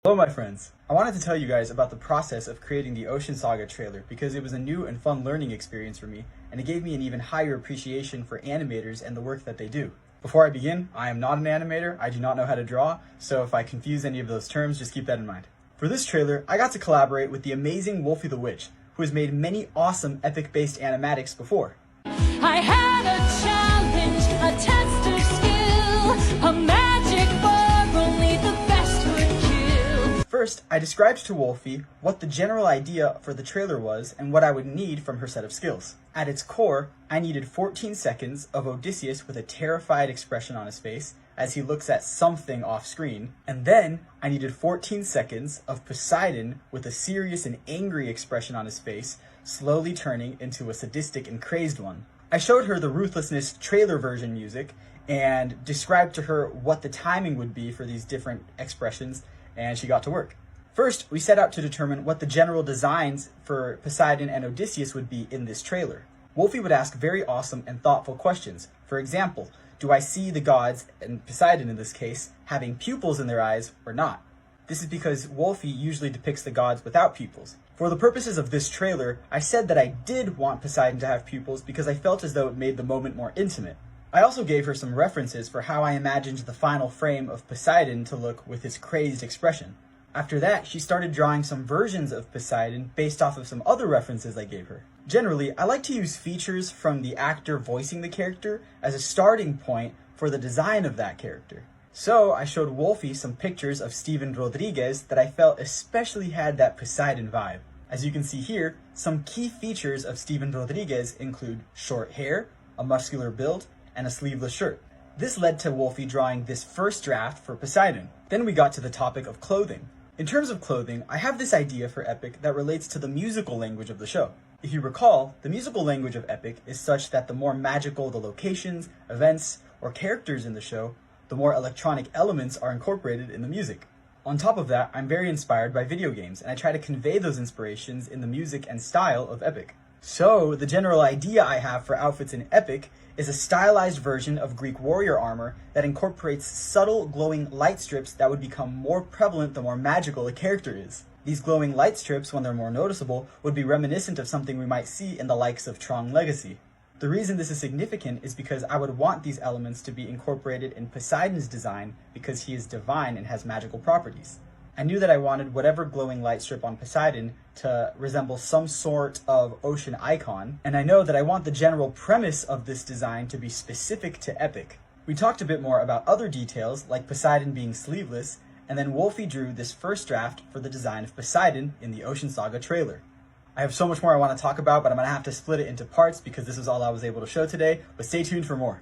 Hello my friends, I wanted to tell you guys about the process of creating the Ocean Saga trailer because it was a new and fun learning experience for me and it gave me an even higher appreciation for animators and the work that they do. Before I begin, I am not an animator, I do not know how to draw, so if I confuse any of those terms, just keep that in mind. For this trailer, I got to collaborate with the amazing Wolfy the Witch, who has made many awesome epic-based animatics before. I had a challenge, a test of skill, a magic bar only the best would kill. First, I described to Wolfy what the general idea for the trailer was and what I would need from her set of skills. At its core, I needed 14 seconds of Odysseus with a terrified expression on his face as he looks at something off screen, and then I needed 14 seconds of Poseidon with a serious and angry expression on his face, slowly turning into a sadistic and crazed one. I showed her the Ruthlessness trailer version music and described to her what the timing would be for these different expressions, and she got to work. First, we set out to determine what the general designs for Poseidon and Odysseus would be in this trailer. Wolfy would ask very awesome and thoughtful questions. For example, do I see the gods, and Poseidon in this case, having pupils in their eyes or not? This is because Wolfy usually depicts the gods without pupils. For the purposes of this trailer, I said that I did want Poseidon to have pupils because I felt as though it made the moment more intimate. I also gave her some references for how I imagined the final frame of Poseidon to look with his crazed expression. After that, she started drawing some versions of Poseidon based off of some other references I gave her. Generally, I like to use features from the actor voicing the character as a starting point for the design of that character. So I showed Wolfy some pictures of Steven Rodriguez that I felt especially had that Poseidon vibe. As you can see here, some key features of Steven Rodriguez include short hair, a muscular build, and a sleeveless shirt. This led to Wolfy drawing this first draft for Poseidon. Then we got to the topic of clothing. In terms of clothing, I have this idea for Epic that relates to the musical language of the show. If you recall, the musical language of Epic is such that the more magical the locations, events, or characters in the show, the more electronic elements are incorporated in the music. On top of that, I'm very inspired by video games, and I try to convey those inspirations in the music and style of Epic. So, the general idea I have for outfits in Epic is a stylized version of Greek warrior armor that incorporates subtle glowing light strips that would become more prevalent the more magical a character is. These glowing light strips, when they're more noticeable, would be reminiscent of something we might see in the likes of Tron Legacy. The reason this is significant is because I would want these elements to be incorporated in Poseidon's design because he is divine and has magical properties. I knew that I wanted whatever glowing light strip on Poseidon to resemble some sort of ocean icon, and I know that I want the general premise of this design to be specific to Epic. We talked a bit more about other details, like Poseidon being sleeveless, and then Wolfy drew this first draft for the design of Poseidon in the Ocean Saga trailer. I have so much more I want to talk about, but I'm going to have to split it into parts because this is all I was able to show today, but stay tuned for more.